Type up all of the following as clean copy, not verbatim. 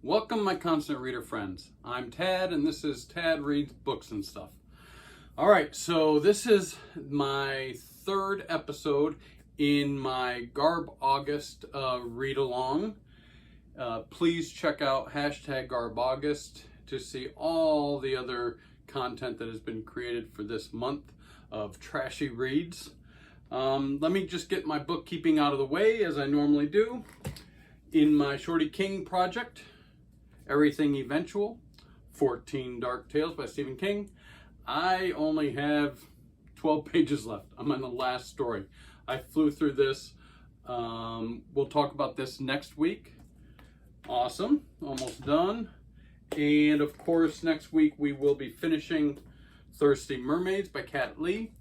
Welcome, my constant reader friends. I'm Tad, and this is Tad Reads Books and Stuff. All right, so this is my third episode in my Garb August read-along. Please check out #Garb August to see all the other content that has been created for this month of trashy reads. Let me just get my bookkeeping out of the way, as I normally do. In my Shorty King project, Everything Eventual, 14 Dark Tales by Stephen King, I only have 12 pages left. I'm on the last story. I flew through this. We'll talk about this next week. Awesome, almost done. And of course, next week we will be finishing Thirsty Mermaids by Kat Lee.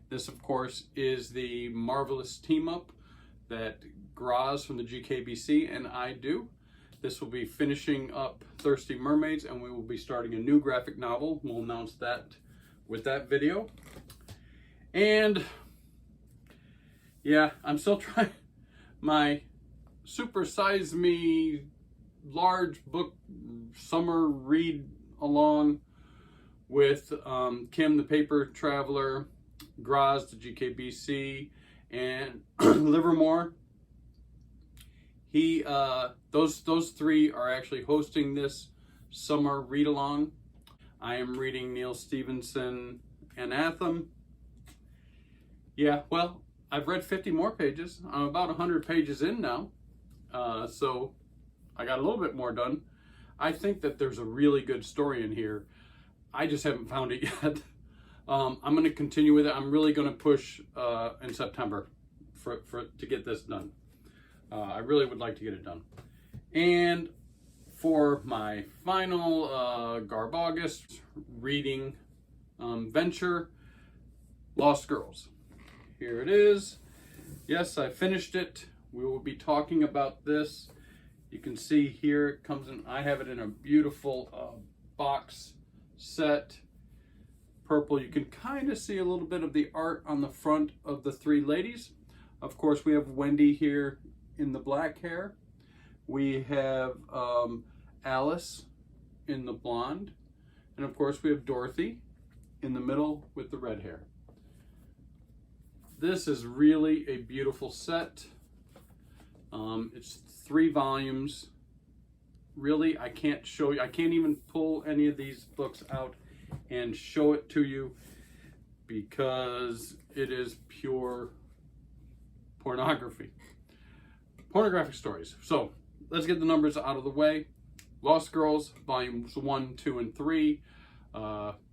This, of course, is the marvelous team-up that Graz from the GKBC and I do. This will be finishing up Thirsty Mermaids, and we will be starting a new graphic novel. We'll announce that with that video. And yeah, I'm still trying my Super Size Me large book summer read along with Kim the Paper Traveler, Graz the GKBC, and Livermore. Those three are actually hosting this summer read-along. I am reading Neil Stephenson Anathema. Yeah, well, I've read 50 more pages. I'm about 100 pages in now, so I got a little bit more done. I think that there's a really good story in here. I just haven't found it yet. I'm going to continue with it. I'm really going to push in September to get this done. I really would like to get it done. And for my final Garb August reading venture, Lost Girls. Here it is. Yes, I finished it. We will be talking about this. You can see here it comes in. I have it in a beautiful box set. Purple. You can kind of see a little bit of the art on the front of the three ladies. Of course, we have Wendy here in the black hair. We have Alice in the blonde. And of course we have Dorothy in the middle with the red hair. This is really a beautiful set. It's 3 volumes. Really, I can't show you, I can't even pull any of these books out and show it to you because it is pure pornography. Pornographic stories. So let's get the numbers out of the way. Lost Girls, volumes 1, 2, and 3.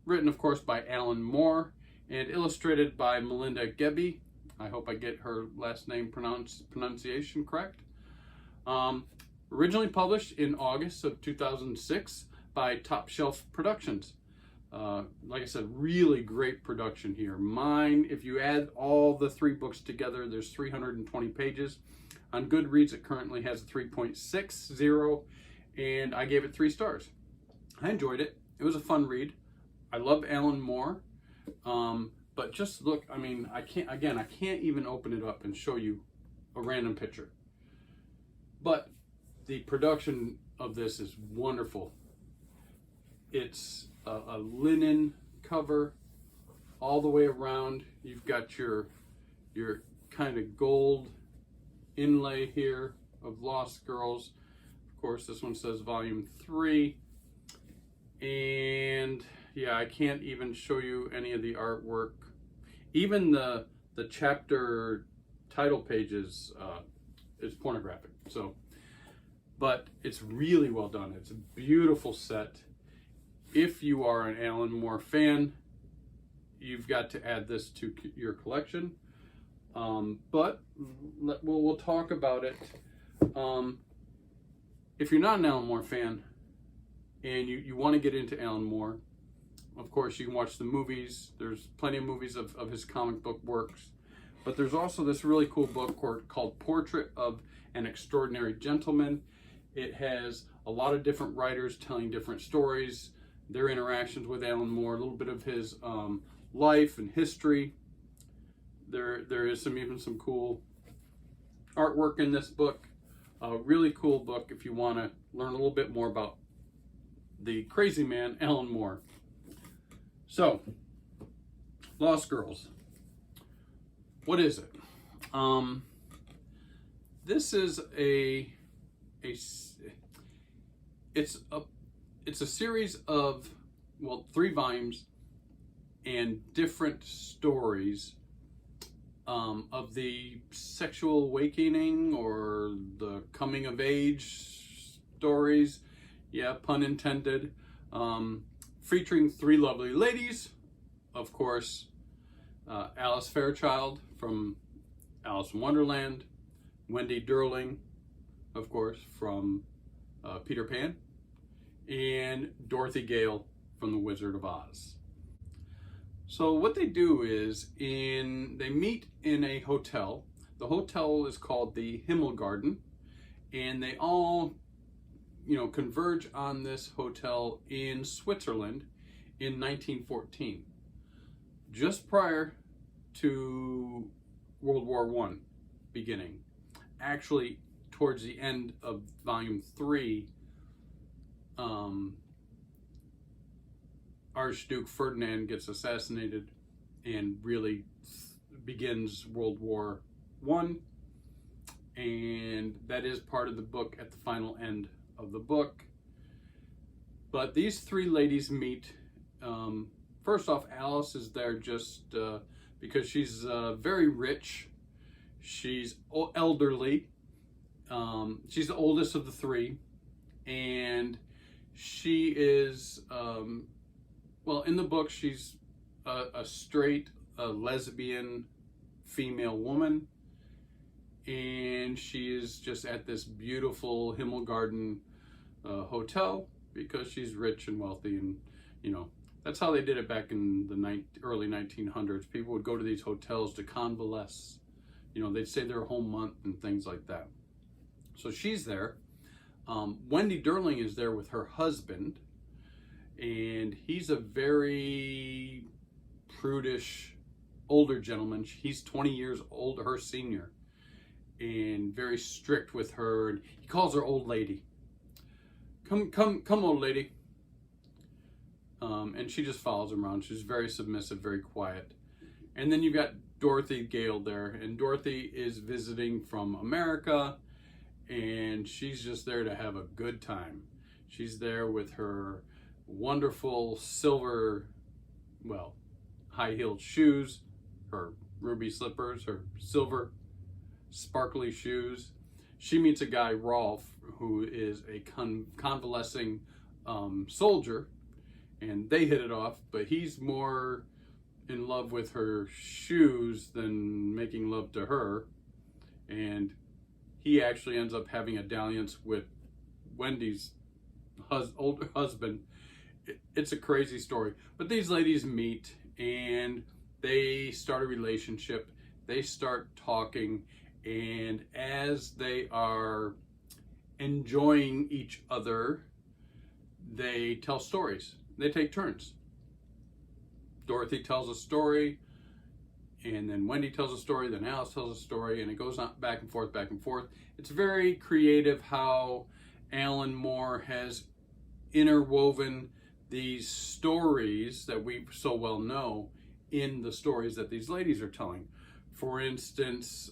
Written, of course, by Alan Moore and illustrated by Melinda Gebbie. I hope I get her last name pronunciation correct. Originally published in August of 2006 by Top Shelf Productions. Like I said, really great production here. Mine, if you add all the 3 books together, there's 320 pages. On Goodreads, it currently has a 3.60, and I gave it 3 stars. I enjoyed it. It was a fun read. I love Alan Moore, but just look, I mean, I can't even open it up and show you a random picture. But the production of this is wonderful. It's a linen cover all the way around. You've got your kind of gold inlay here of Lost Girls. Of course, this one says volume 3. And yeah, I can't even show you any of the artwork. Even the chapter title pages is pornographic. So, but it's really well done. It's a beautiful set. If you are an Alan Moore fan, you've got to add this to your collection. But we'll talk about it. If you're not an Alan Moore fan and you want to get into Alan Moore, of course you can watch the movies. There's plenty of movies of his comic book works. But there's also this really cool book called Portrait of an Extraordinary Gentleman. It has a lot of different writers telling different stories, their interactions with Alan Moore, a little bit of his life and history. There is even some cool artwork in this book. a really cool book if you want to learn a little bit more about the crazy man, Alan Moore. So, Lost Girls. What is it? This is it's a series of, well, 3 volumes and different stories of the sexual awakening or the coming of age stories. Yeah, pun intended. Featuring 3 lovely ladies. Of course, Alice Fairchild from Alice in Wonderland, Wendy Durling, of course, from Peter Pan, and Dorothy Gale from The Wizard of Oz. So what they do is they meet in a hotel. The hotel is called the Himmelgarten, and they all, converge on this hotel in Switzerland in 1914, just prior to World War I beginning. Actually, towards the end of Volume 3, Archduke Ferdinand gets assassinated and really begins World War I, and that is part of the book at the final end of the book. But these 3 ladies meet. First off, Alice is there just because she's very rich. She's elderly. She's the oldest of the 3, and she is, in the book, she's a straight, lesbian female woman, and she is just at this beautiful Himmelgarten hotel because she's rich and wealthy, and that's how they did it back in the early 1900s. People would go to these hotels to convalesce. They'd stay there a whole month and things like that. So she's there. Wendy Durling is there with her husband, and he's a very prudish older gentleman. He's 20 years old, her senior, and very strict with her. And he calls her old lady. Come, old lady. And she just follows him around. She's very submissive, very quiet. And then you've got Dorothy Gale there, and Dorothy is visiting from America, and she's just there to have a good time. She's there with her wonderful silver, high-heeled shoes, her ruby slippers, her silver sparkly shoes. She meets a guy, Rolf, who is a convalescing soldier, and they hit it off, but he's more in love with her shoes than making love to her, and he actually ends up having a dalliance with Wendy's older husband. It's a crazy story, but these ladies meet and they start a relationship. They start talking, and as they are enjoying each other, they tell stories. They take turns. Dorothy tells a story, and then Wendy tells a story, then Alice tells a story, and it goes on back and forth, back and forth. It's very creative how Alan Moore has interwoven these stories that we so well know in the stories that these ladies are telling. For instance,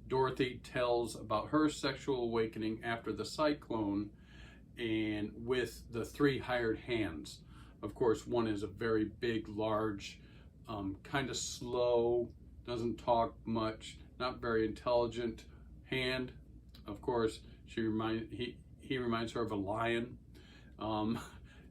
Dorothy tells about her sexual awakening after the cyclone, and with the 3 hired hands. Of course, one is a very big, large, kind of slow, doesn't talk much, not very intelligent hand. Of course, he reminds her of a lion. And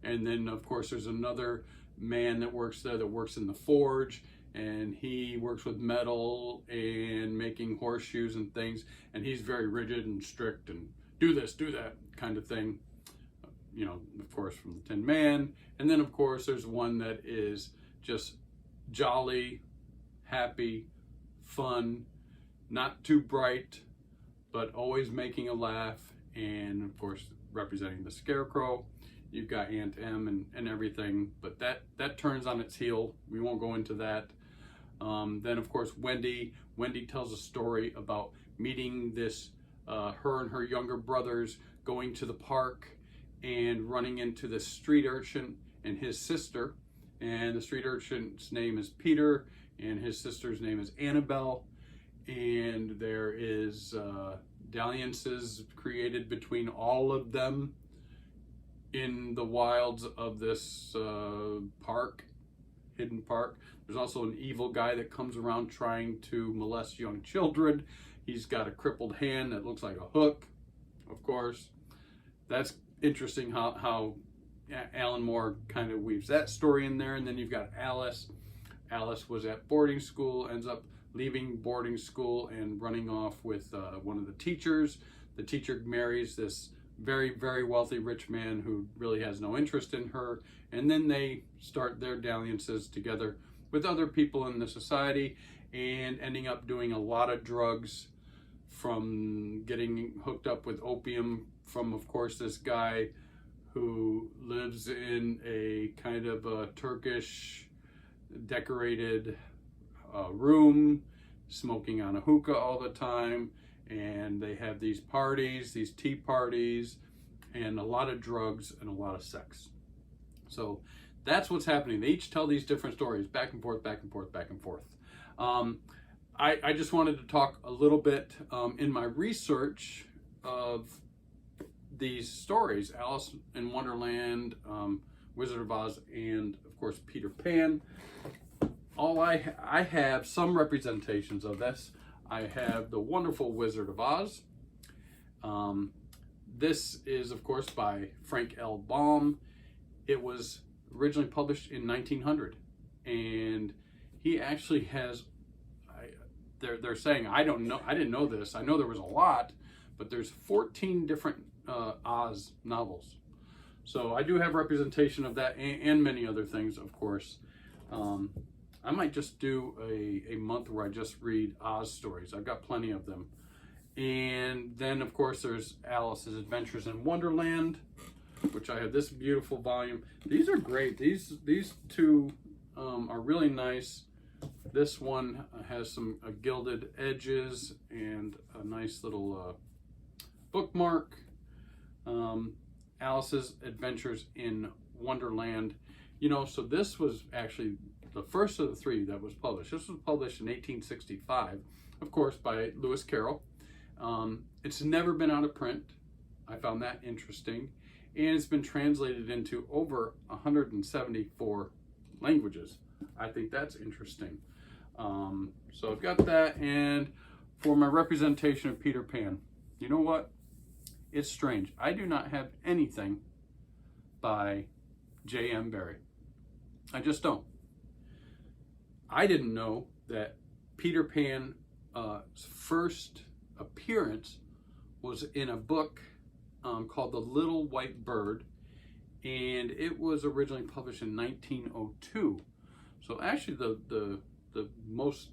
then, of course, there's another man that works there that works in the forge, and he works with metal and making horseshoes and things, and he's very rigid and strict and do this, do that kind of thing. Of course, from the Tin Man. And then, of course, there's one that is just jolly, happy, fun, not too bright, but always making a laugh, and of course, representing the Scarecrow. You've got Aunt Em and everything, but that turns on its heel. We won't go into that. Then, of course, Wendy tells a story about meeting this her and her younger brothers going to the park and running into the street urchin and his sister. And the street urchin's name is Peter, and his sister's name is Annabelle. And there is dalliances created between all of them in the wilds of this park, hidden park. There's also an evil guy that comes around trying to molest young children. He's got a crippled hand that looks like a hook, of course. That's interesting how Alan Moore kind of weaves that story in there. And then you've got Alice. Alice was at boarding school, ends up leaving boarding school and running off with one of the teachers. The teacher marries this very, very wealthy rich man who really has no interest in her. And then they start their dalliances together with other people in the society and ending up doing a lot of drugs, from getting hooked up with opium from, of course, this guy who lives in a kind of a Turkish decorated room, smoking on a hookah all the time. And they have these parties, these tea parties, and a lot of drugs and a lot of sex. So that's what's happening. They each tell these different stories, back and forth, back and forth, back and forth. I just wanted to talk a little bit in my research of these stories, Alice in Wonderland, Wizard of Oz, and of course Peter Pan. I have some representations of this. I have the wonderful Wizard of Oz. This is, of course, by Frank L. Baum. It was originally published in 1900, and he actually has, they're saying, I didn't know this. I know there was a lot, but there's 14 different Oz novels. So I do have representation of that and many other things, of course. I might just do a month where I just read Oz stories. I've got plenty of them. And then, of course, there's Alice's Adventures in Wonderland, which I have this beautiful volume. These are great. These two are really nice. This one has some gilded edges and a nice little bookmark. Alice's Adventures in Wonderland. You know, so this was actually the first of the three that was published. This was published in 1865, of course, by Lewis Carroll. It's never been out of print. I found that interesting. And it's been translated into over 174 languages. I think that's interesting. So I've got that. And for my representation of Peter Pan, you know what? It's strange. I do not have anything by J.M. Barrie. I just don't. I didn't know that Peter Pan's first appearance was in a book called The Little White Bird, and it was originally published in 1902. So actually the most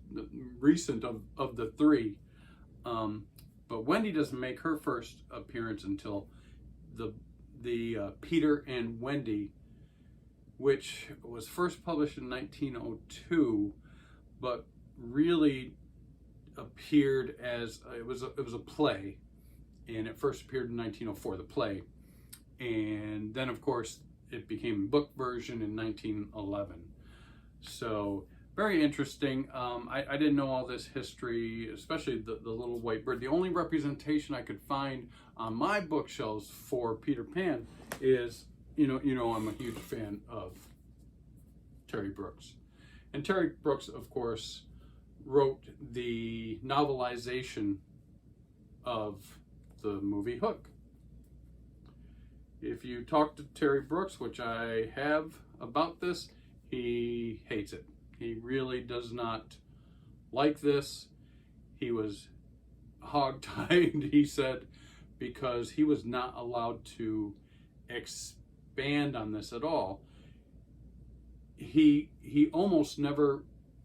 recent of the three. But Wendy doesn't make her first appearance until the Peter and Wendy, which was first published in 1902, but really appeared as it was a play, and it first appeared in 1904, the play, and then of course it became book version in 1911. So very interesting. I didn't know all this history, especially the Little White Bird. The only representation I could find on my bookshelves for Peter Pan is, you know, I'm a huge fan of Terry Brooks. And Terry Brooks, of course, wrote the novelization of the movie Hook. If you talk to Terry Brooks, which I have about this, he hates it. He really does not like this. He was hogtied, he said, because he was not allowed to expand on this at all. He almost never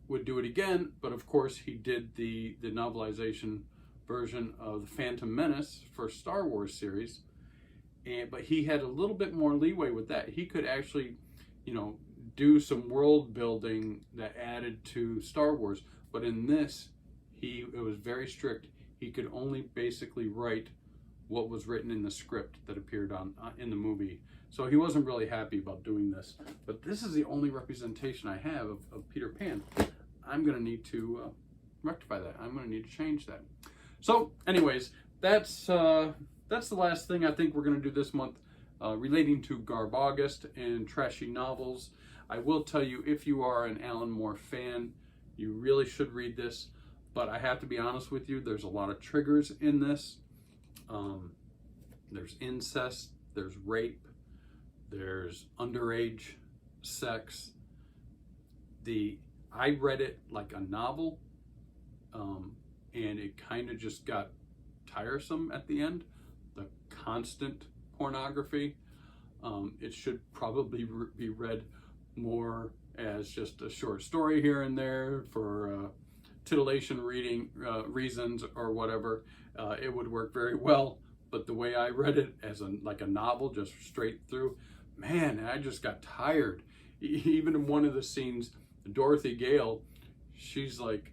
would do it again, but of course he did the novelization version of The Phantom Menace for Star Wars series, but he had a little bit more leeway with that. He could actually, you know, do some world building that added to Star Wars, but in this, it was very strict. he could only basically write what was written in the script that appeared on in the movie. So he wasn't really happy about doing this. But this is the only representation I have of Peter Pan. I'm going to need to rectify that. I'm going to need to change that. So anyways, that's the last thing I think we're going to do this month relating to Garb August and trashy novels. I will tell you, if you are an Alan Moore fan, you really should read this. But I have to be honest with you, there's a lot of triggers in this. There's incest, there's rape, there's underage sex. I read it like a novel, and it kind of just got tiresome at the end. The constant pornography. It should probably be read more as just a short story here and there for titillation reasons or whatever. It would work very well. But the way I read it as like a novel, just straight through, man, I just got tired. Even in one of the scenes, Dorothy Gale, she's like,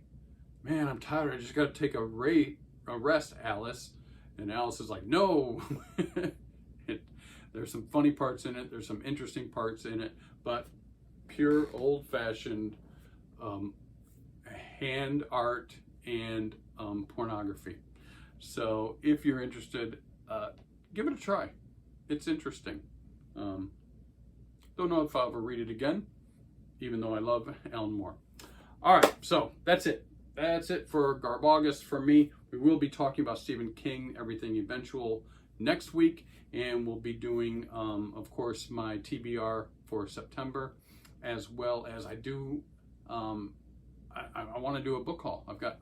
man, I'm tired. I just got to take a rest, Alice. And Alice is like, no. There's some funny parts in it. There's some interesting parts in it. But pure old-fashioned hand art and pornography. So if you're interested, give it a try. It's interesting. Don't know if I'll ever read it again, even though I love Alan Moore. All right, so that's it. That's it for Garb August for me. We will be talking about Stephen King, Everything Eventual, next week, and we'll be doing, of course, my TBR for September, as well as I do. I want to do a book haul. I've got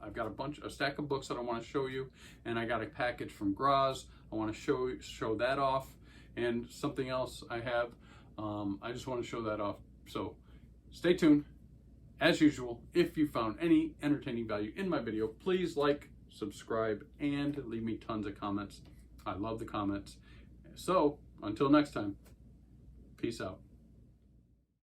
a stack of books that I want to show you, and I got a package from Garb. I want to show that off, and something else I have. I just want to show that off. So stay tuned. As usual, if you found any entertaining value in my video, please like, subscribe, and leave me tons of comments. I love the comments. So until next time, peace out.